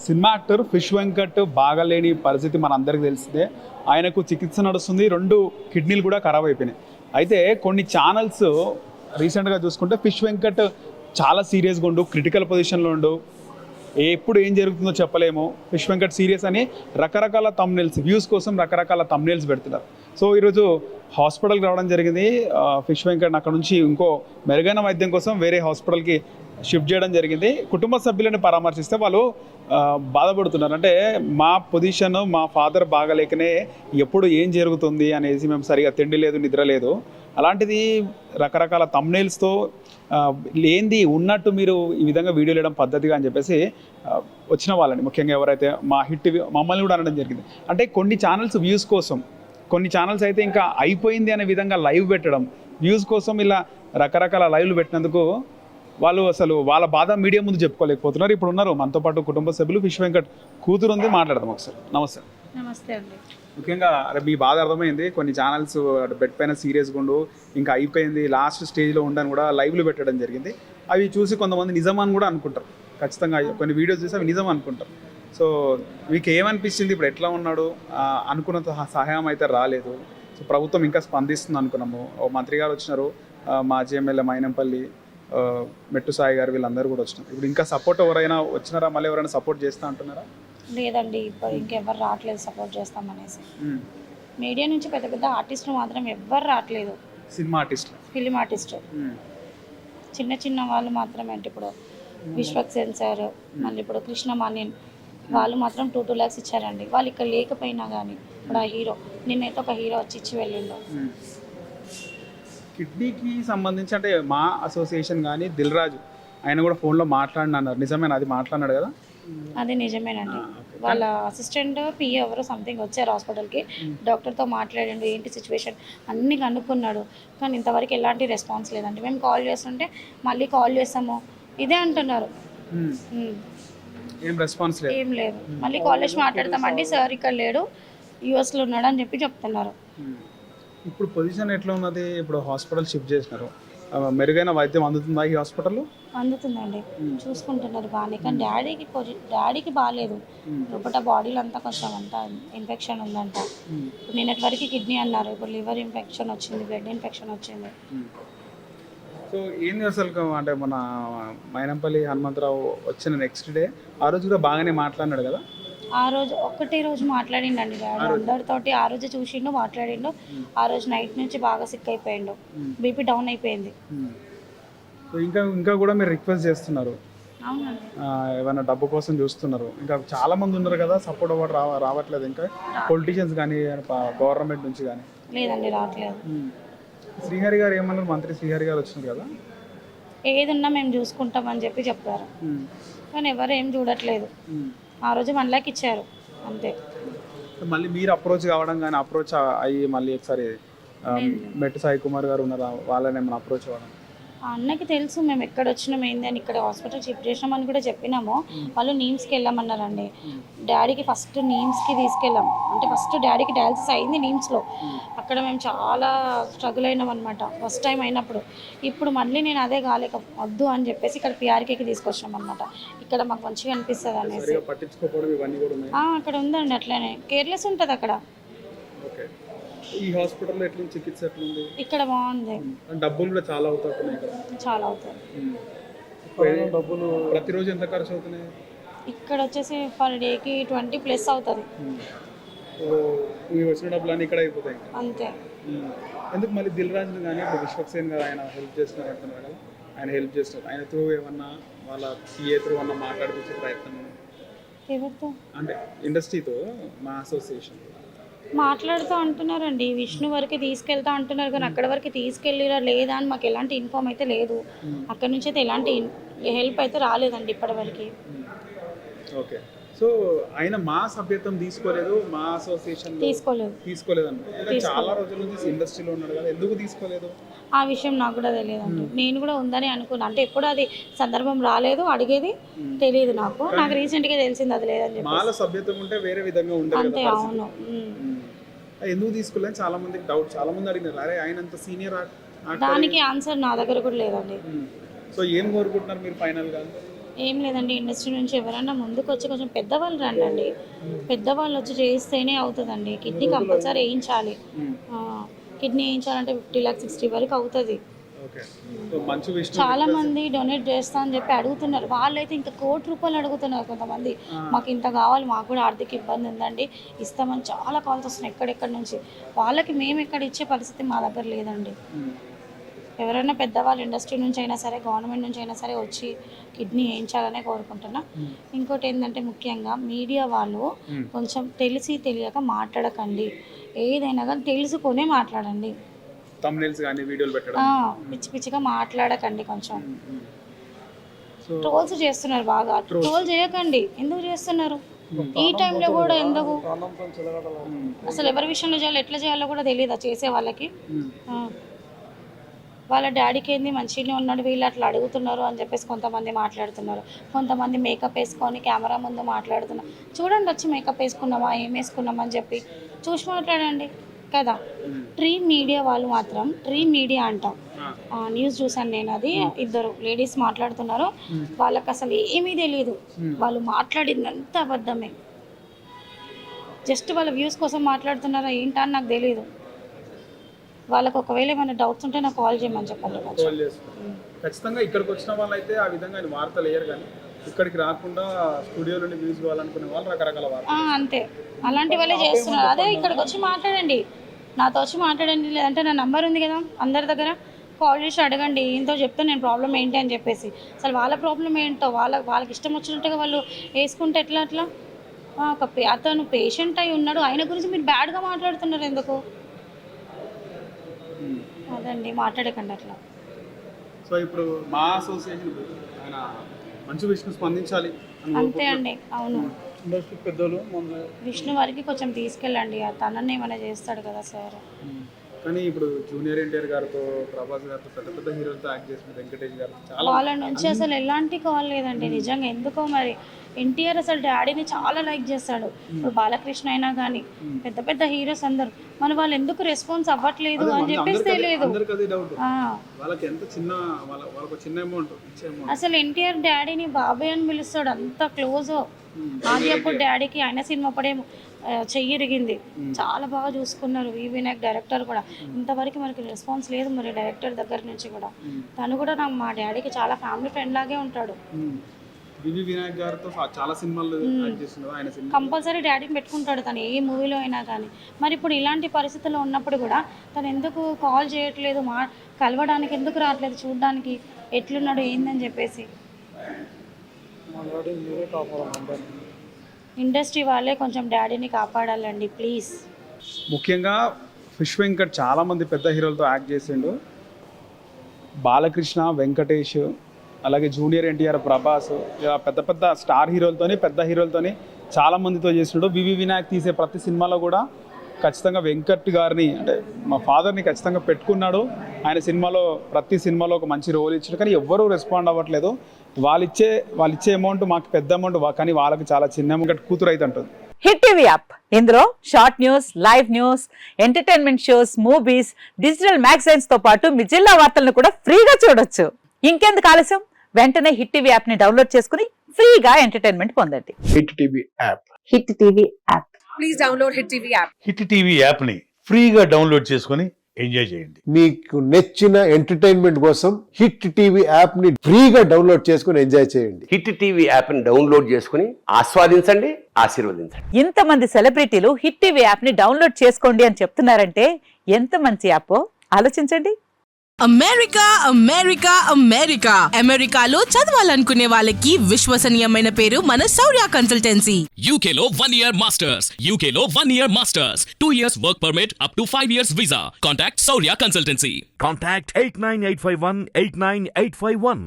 Cinema actor fish Venkat బాగాలేని పరిస్థితి మనందరికీ తెలిసిందే. ఆయనకు చికిత్స నడుస్తుంది, 2 కిడ్నీలు కూడా ఖరాబ్ అయిపోయినాయి. అయితే కొన్ని ఛానల్స్ రీసెంట్గా చూసుకుంటే ఫిష్ వెంకట్ చాలా సీరియస్గా ఉండు, క్రిటికల్ పొజిషన్లో ఉండు, ఎప్పుడు ఏం జరుగుతుందో చెప్పలేము, ఫిష్ వెంకట్ సీరియస్ అని రకరకాల థంబ్నెయిల్స్, వ్యూస్ కోసం రకరకాల థంబ్నెయిల్స్ పెడుతున్నారు. సో ఈరోజు హాస్పిటల్కి రావడం జరిగింది. ఫిష్ వెంకట్ అక్కడ నుంచి ఇంకో మెరుగైన వైద్యం కోసం వేరే హాస్పిటల్కి షిఫ్ట్ చేయడం జరిగింది. కుటుంబ సభ్యులను పరామర్శిస్తే వాళ్ళు బాధపడుతున్నారు. అంటే మా పొజిషన్, మా ఫాదర్ బాగలేకనే ఎప్పుడు ఏం జరుగుతుంది అనేసి మేము సరిగా తిండి లేదు, నిద్ర లేదు. అలాంటిది రకరకాల థంబ్నెయిల్స్తో ఏంది ఉన్నట్టు మీరు ఈ విధంగా వీడియోలు వేయడం పద్ధతిగా అని చెప్పేసి వచ్చిన వాళ్ళని, ముఖ్యంగా ఎవరైతే మా హిట్ మమ్మల్ని కూడా అనడం జరిగింది. అంటే కొన్ని ఛానల్స్ వ్యూస్ కోసం, కొన్ని ఛానల్స్ అయితే ఇంకా అయిపోయింది అనే విధంగా లైవ్ పెట్టడం, వ్యూస్ కోసం ఇలా రకరకాల లైవ్లు పెట్టినందుకు వాళ్ళు అసలు వాళ్ళ బాధ మీడియా ముందు చెప్పుకోలేకపోతున్నారు. ఇప్పుడు ఉన్నారు మనతో పాటు కుటుంబ సభ్యులు, ఫిష్ వెంకట్ కూతురు ఉంది, మాట్లాడదాం ఒకసారి. నమస్తే. నమస్తే అండి. ముఖ్యంగా మీ బాధ అర్థమైంది. కొన్ని ఛానల్స్ బెడ్ పైన సీరియస్గా ఉండు, ఇంకా అయిపోయింది లాస్ట్ స్టేజ్లో ఉండని కూడా లైవ్లు పెట్టడం జరిగింది. అవి చూసి కొంతమంది నిజమని కూడా అనుకుంటారు. ఖచ్చితంగా కొన్ని వీడియోస్ చూసి అవి నిజం అనుకుంటారు. సో మీకు ఏమనిపించింది, ఇప్పుడు ఎట్లా ఉన్నాడు? అనుకున్నంత సహాయం అయితే రాలేదు. సో ప్రభుత్వం ఇంకా స్పందిస్తుంది అనుకున్నాము. మంత్రి గారు వచ్చినారు, మాజీ ఎమ్మెల్యే మైనంపల్లి, మెట్టు సాయి గారు, వీళ్ళందరూ కూడా వచ్చినారు. ఇప్పుడు ఇంకా సపోర్ట్ ఎవరైనా వచ్చినారా? మళ్ళీ ఎవరైనా సపోర్ట్ చేస్తా అంటున్నారా? లేదండి, ఇప్పుడు ఇంకెవ్వరు రావట్లేదు సపోర్ట్ చేస్తామనేసి. మీడియా నుంచి పెద్ద పెద్ద ఆర్టిస్టులు మాత్రం ఎవ్వరు రావట్లేదు. సినిమా ఆర్టిస్టులు, ఫిలిం ఆర్టిస్టు, చిన్న చిన్న వాళ్ళు మాత్రమే. అంటే ఇప్పుడు విశ్వక్సేన్ సార్, మళ్ళీ ఇప్పుడు కృష్ణమాన్యన్, వాళ్ళు మాత్రం 2 lakhs ఇచ్చారండి. వాళ్ళు ఇక్కడ లేకపోయినా కానీ ఇప్పుడు ఆ హీరో, నిన్నైతే ఒక హీరో వచ్చి ఇచ్చి వెళ్ళిండు. కిడ్నీకి సంబంధించి అంటే మా అసోసియేషన్ కానీ దిల్ రాజు ఆయన కూడా ఫోన్లో మాట్లాడినారు. నిజమేనా? అది మాట్లాడినాడు కదా? అది నిజమేనండి. వాళ్ళ అసిస్టెంట్ పిఏ ఎవరో సంథింగ్ వచ్చారు హాస్పిటల్కి, డాక్టర్తో మాట్లాడండి, ఏంటి సిచ్యువేషన్ అన్నీ కనుక్కున్నాడు. కానీ ఇంతవరకు ఎలాంటి రెస్పాన్స్ లేదండి. మేము కాల్ చేస్తుంటే మళ్ళీ కాల్ చేస్తాము ఇదే అంటున్నారు. ఏం రెస్పాన్స్ లేదు, ఏం లేదు. మళ్ళీ కాల్ చేసి మాట్లాడతామండి, సార్ ఇక్కడ లేడు, యూఎస్లో ఉన్నాడు అని చెప్పి చెప్తున్నారు. ఇప్పుడు పొజిషన్ ఎట్లా ఉన్నది? ఇప్పుడు హాస్పిటల్ షిఫ్ట్ చేసినారు, మెరుగైన వైద్యం అందుతుందా ఈ హాస్పిటల్లో? అందుతుందండి, చూసుకుంటున్నారు బాగానే. కానీ డాడీకి బాగాలేదు. లోపల బాడీలో అంతా కొంచెం అంతా ఇన్ఫెక్షన్ ఉందంట. నిన్నటి వరకు కిడ్నీ అన్నారు, ఇప్పుడు లివర్ ఇన్ఫెక్షన్ వచ్చింది, బ్లడ్ ఇన్ఫెక్షన్ వచ్చింది. సో ఏంది అసలు అంటే మన మైనంపల్లి హనుమంతరావు వచ్చిన నెక్స్ట్ డే ఆ రోజు కూడా బాగానే మాట్లాడినాడు కదా? ఆ రోజు ఒక్కటే రోజు మాట్లాడిండండి డాడీ అందరితోటి. ఆ రోజు చూసిండు, మాట్లాడిండు. ఆ రోజు నైట్ నుంచి బాగా సిక్ అయిపోయిండు, బీపీ డౌన్ అయిపోయింది. ఇంకా కూడా మీరు రిక్వెస్ట్ చేస్తున్నారు? అవునండి. ఏమైనా డబ్బు కోసం చూస్తున్నారు? ఇంకా చాలా మంది ఉన్నారు కదా, సపోర్ట్ అవ్వడం రావట్లేదు. ఇంకా పొలిటీషియన్స్ కానీ గవర్నమెంట్ నుంచి కానీ? లేదండి, రావట్లేదు. శ్రీహరి గారు ఏమన్నారు? మంత్రి శ్రీహరి గారు వచ్చినారు కదా, ఏదున్నా మేము చూసుకుంటామని చెప్పి చెప్పారు. కానీ ఎవరు ఏం చూడట్లేదు. ఆ రోజు 1 lakh ఇచ్చారు అంతే. మళ్ళీ మీరు అప్రోచ్ కావడం కానీ, అప్రోచ్ అయ్యి మళ్ళీ ఒకసారి మెట్టు సాయి కుమార్ గారు ఉన్నారా, వాళ్ళని ఏమైనా అప్రోచ్ అవ్వడం? ఆ అన్నకి తెలుసు మేము ఎక్కడ వచ్చినాం ఏంది అని, ఇక్కడ హాస్పిటల్ షిఫ్ట్ చేసినామని కూడా చెప్పినాము. వాళ్ళు నీమ్స్కి వెళ్ళామన్నారండి. డాడీకి ఫస్ట్ నీమ్స్కి తీసుకెళ్ళాం. అంటే ఫస్ట్ డాడీకి డయాలసిస్ అయింది నీమ్స్లో. అక్కడ మేము చాలా స్ట్రగుల్ అయినాం అనమాట ఫస్ట్ టైం అయినప్పుడు. ఇప్పుడు మళ్ళీ నేను అదే కాలేక వద్దు అని చెప్పేసి ఇక్కడ పిఆర్కేకి తీసుకొచ్చినాం అనమాట. ఇక్కడ మాకు మంచిగా అనిపిస్తుంది అనేసి. అక్కడ ఉందండి అట్లనే, కేర్లెస్ ఉంటుంది అక్కడ. ఈ హాస్పిటల్లో ఎట్లా చికిత్స ఎట్లుంది? ఇక్కడ బాగుంది. డబ్బులు కూడా చాలా అవుతున్నాయి ఇక్కడ. చాలా అవుతాయి. డబ్బులు ప్రతిరోజు ఎంత ఖర్చు అవుతున్నాయి? ఇక్కడ వచ్చేసి పర్ డేకి 20+ అవుతుంది. వచ్చిన డబ్బులు ఇక్కడ అయిపోతాయి అంతే. ఎందుకు మళ్ళీ దిల్ రాజు కానీ ఇప్పుడు విశ్వక్సేన్ గారు ఆయన హెల్ప్ చేస్తున్నారు అంటున్నారు కదా, ఆయన హెల్ప్ చేస్తారు. ఆయన త్రూ ఏమన్నా వాళ్ళ పిఏ త్రూ అన్నా మాట్లాడిపించే ప్రయత్నం? ఎవరితో అంటే ఇండస్ట్రీతో, మా అసోసియేషన్ మాట్లాడుతూ అంటున్నారండి. విష్ణు వరకు తీసుకెళ్తా అంటున్నారు, కానీ అక్కడ వరకు తీసుకెళ్ళిరా లేదా అని మాకు ఎలాంటి ఇన్ఫామ్ అయితే లేదు. అక్కడ నుంచి అయితే ఎలాంటి హెల్ప్ అయితే రాలేదండి ఇప్పటివరకు. ఓకే. సో ఆయన మా సభ్యత్వం తీసుకోలేదు, మా అసోసియేషన్ తీసుకోలేదు అంటే చాలా రోజుల నుంచి ఇండస్ట్రీలో ఉన్నాడు కదా, ఎందుకు తీసుకోలేదు? ఆ విషయం నాకు కూడా తెలియదండి. నేను కూడా ఉందని అనుకున్నాను. అంటే ఎప్పుడు అది సందర్భం రాలేదు, అడిగేది తెలియదు నాకు రీసెంట్గా తెలిసింది అది లేదని చెప్పి. మాల సభ్యత్వం ఉంటే వేరే విధంగా ఉండేది అంతే. అవును. ఎందుకు తీసుకోలేదు చాలా మందికి డౌట్, చాలా మంది అడిగినారు, అరే ఆయన అంత సీనియర్. దానికి ఆన్సర్ నా దగ్గర కూడా లేదండి. సో ఏం కోరుకుంటున్నారు మీరు ఫైనల్ గా? ఏం లేదండి, ఇండస్ట్రీ నుంచి ఎవరైనా ముందుకు వచ్చి కొంచెం పెద్దవాళ్ళు రండి, పెద్దవాళ్ళు వచ్చి చేస్తేనే అవుతుందండి. కిడ్నీ కంపల్సరీ వేయించాలి. కిడ్నీ వేయించాలంటే 50 lakhs 60 వరకు అవుతుంది. చాలా మంది డొనేట్ చేస్తా అని చెప్పి అడుగుతున్నారు. వాళ్ళైతే ఇంకా ₹1,00,00,000 అడుగుతున్నారు కొంతమంది. మాకు ఇంత కావాలి, మాకు కూడా ఆర్థిక ఇబ్బంది ఉందండి, ఇస్తామని చాలా కాల్స్ వస్తున్నాయి ఎక్కడెక్కడి నుంచి. వాళ్ళకి మేము ఎక్కడ ఇచ్చే పరిస్థితి మా దగ్గర లేదండి. ఎవరైనా పెద్దవాళ్ళు ఇండస్ట్రీ నుంచి అయినా సరే, గవర్నమెంట్ నుంచి అయినా సరే వచ్చి కిడ్నీ వేయించాలనే కోరుకుంటున్నా. ఇంకోటి ఏంటంటే ముఖ్యంగా మీడియా వాళ్ళు కొంచెం తెలిసి తెలియక మాట్లాడకండి. ఏదైనా కానీ తెలుసుకొనే మాట్లాడండి. పిచ్చి పిచ్చిగా మాట్లాడకండి. కొంచెం ట్రోల్స్ చేస్తున్నారు బాగా. ట్రోల్ చేయకండి. ఎందుకు చేస్తున్నారు ఈ టైంలో కూడా? ఎందుకు అసలు ఎవరి విషయంలో చేయాలో ఎట్లా చేయాలో కూడా తెలియదా చేసే వాళ్ళకి? వాళ్ళ డాడీకి ఏంది మంచిగానే ఉన్నాడు, వీళ్ళు అట్లా అడుగుతున్నారు అని చెప్పేసి కొంతమంది మాట్లాడుతున్నారు. కొంతమంది మేకప్ వేసుకొని కెమెరా ముందు మాట్లాడుతున్నారు. చూడండి, వచ్చి మేకప్ వేసుకున్నామా, ఏం వేసుకున్నామా అని చెప్పి చూసి మాట్లాడండి కదా. డ్రీమ్ మీడియా వాళ్ళు మాత్రం, డ్రీమ్ మీడియా అంట, న్యూస్ చూసాను నేను, అది 2 లేడీస్ మాట్లాడుతున్నారు. వాళ్ళకి అసలు ఏమీ తెలియదు, వాళ్ళు మాట్లాడిందంతా అబద్ధమే. జస్ట్ వాళ్ళ వ్యూస్ కోసం మాట్లాడుతున్నారా ఏంటా అని నాకు తెలియదు. వాళ్ళకి ఒకవేళ ఏమైనా డౌట్స్ ఉంటే నాకు కాల్ చేయమని చెప్పండి. ఖచ్చితంగా ఇక్కడికి వచ్చిన వాళ్ళు అయితే ఆ విధంగా వార్తలు వేయరు, కానీ ఇక్కడికి రాకుండా స్టూడియో నుండి వ్యూస్ కావాలనుకునే వాళ్ళు రకరకాల వార్తలు అంతే అలాంటి వాళ్ళే చేస్తున్నారు. అదే ఇక్కడికి వచ్చి మాట్లాడండి, నాతో వచ్చి మాట్లాడండి. లేదంటే నా నంబర్ ఉంది కదా అందరి దగ్గర, కాల్ చేసి అడగండి. ఏంటో చెప్తాను నేను ప్రాబ్లం ఏంటి అని చెప్పేసి. అసలు వాళ్ళ ప్రాబ్లం ఏంటో వాళ్ళకి ఇష్టం వచ్చినట్టుగా వాళ్ళు వేసుకుంటే ఎట్లా? అట్లా అతను పేషెంట్ అయి ఉన్నాడు, ఆయన గురించి మీరు బ్యాడ్గా మాట్లాడుతున్నారు ఎందుకు? అదండి, మాట్లాడకండి అట్లా. సో ఇప్పుడు మా అసోసియేషన్ ఆయన మంచి విష్ణు స్పందించాలి అంతే అండి. అవును, ఇండస్ట్రీ పెద్దలు విష్ణు వారికి కొంచెం తీసుకెళ్ళండి, తనని ఏమైనా చేస్తాడు కదా సార్. కానీ ఇప్పుడు జూనియర్ ఎన్టీఆర్ గారితో, ప్రభాస్ గారితో, పెద్ద పెద్ద హీరోలతో యాక్ట్ చేసిన వెంకటేష్ గారు వాళ్ళ నుంచి అసలు ఎలాంటి కాల్ లేదండి నిజంగా. ఎందుకో మరి ఎన్టీఆర్ అసలు డాడీని చాలా లైక్ చేస్తాడు. ఇప్పుడు బాలకృష్ణ అయినా కానీ పెద్ద పెద్ద హీరోస్ అందరు, మన వాళ్ళు ఎందుకు రెస్పాన్స్ అవ్వట్లేదు అని చెప్పేసి తెలియదు. అసలు ఎన్టీఆర్ డాడీని బాబాయ్ అని పిలుస్తాడు, అంత క్లోజ్. అది అప్పుడు డాడీకి ఆయన సినిమా పడే చెయ్యి ఇరిగింది, చాలా బాగా చూసుకున్నారు. వినాయక్ డైరెక్టర్ కూడా ఇంతవరకు మనకి రెస్పాన్స్ లేదు మరి డైరెక్టర్ దగ్గర నుంచి కూడా. తను కూడా నాకు మా డాడీకి చాలా ఫ్యామిలీ ఫ్రెండ్ లాగే ఉంటాడు. వినాయక్ గారితో చాలా సినిమాలు కంపల్సరీ డాడీని పెట్టుకుంటాడు తను ఏ మూవీలో అయినా కానీ. మరి ఇప్పుడు ఇలాంటి పరిస్థితుల్లో ఉన్నప్పుడు కూడా తను ఎందుకు కాల్ చేయట్లేదు, కలవడానికి ఎందుకు రావట్లేదు, చూడడానికి ఎట్లున్నాడు ఏందని చెప్పేసి. ఇండస్ట్రీ వాళ్ళే కొంచెం డాడీని కాపాడాలండి ప్లీజ్. ముఖ్యంగా ఫిష్ వెంకట్ చాలామంది పెద్ద హీరోలతో యాక్ట్ చేసిండు. బాలకృష్ణ, వెంకటేష్, అలాగే జూనియర్ ఎన్టీఆర్, ప్రభాస్, ఇలా పెద్ద పెద్ద స్టార్ హీరోలతోని, పెద్ద హీరోలతోని చాలామందితో చేసిండు. వినాయక్ తీసే ప్రతి సినిమాలో కూడా ఖచ్చితంగా వెంకట్ గారిని, అంటే మా ఫాదర్ని ఖచ్చితంగా పెట్టుకున్నాడు. ఆయన సినిమాలో ప్రతి సినిమాలో ఒక మంచి రోల్ ఇచ్చాడు, కానీ ఎవ్వరూ రెస్పాండ్ అవ్వట్లేదు. వాళ్ళిచ్చే అమౌంట్ మాకు పెద్ద అమౌంట్, కానీ వాళ్ళకి చాలా చిన్న అమౌంట్. కూతురు అయితే ఉంటుంది. హిట్ టీవీ యాప్, ఇందులో short news, live news, entertainment shows, movies, digital magazines తో పాటు మీ జిల్లా వార్తలను కూడా ఫ్రీగా చూడొచ్చు. ఇంకెందుకు ఆలస్యం, వెంటనే హిట్ టీవీ యాప్ ని డౌన్లోడ్ చేసుకుని ఫ్రీగా ఎంటర్టైన్మెంట్ పొందండి. Hit TV app, hit TV app, please download hit TV app. Hit TV app ని ఫ్రీగా డౌన్లోడ్ చేసుకుని ఎంజాయ్ చేయండి. మీకు నచ్చిన ఎంటర్టైన్మెంట్ కోసం హిట్ టీవీ యాప్ ని ఫ్రీగా డౌన్లోడ్ చేసుకుని ఎంజాయ్ చేయండి. హిట్ టీవీ యాప్ ని డౌన్లోడ్ చేసుకుని ఆస్వాదించండి, ఆశీర్వదించండి. ఇంతమంది సెలబ్రిటీలు హిట్ టీవీ యాప్ ని డౌన్లోడ్ చేసుకోండి అని చెప్తున్నారంటే ఎంత మంచి యాప్ ఆలోచించండి. అమెరికా అమెరికా అమెరికా అమెరికాలో చదవాలనుకునే వాళ్ళకి విశ్వసనీయమైన పేరు మన శౌర్య కన్సల్టెన్సీ. UK లో 1 year masters, UK లో 1 year masters, 2 years work permit up to 5 years visa. Contact Saurya Consultancy. Contact 89851 89851.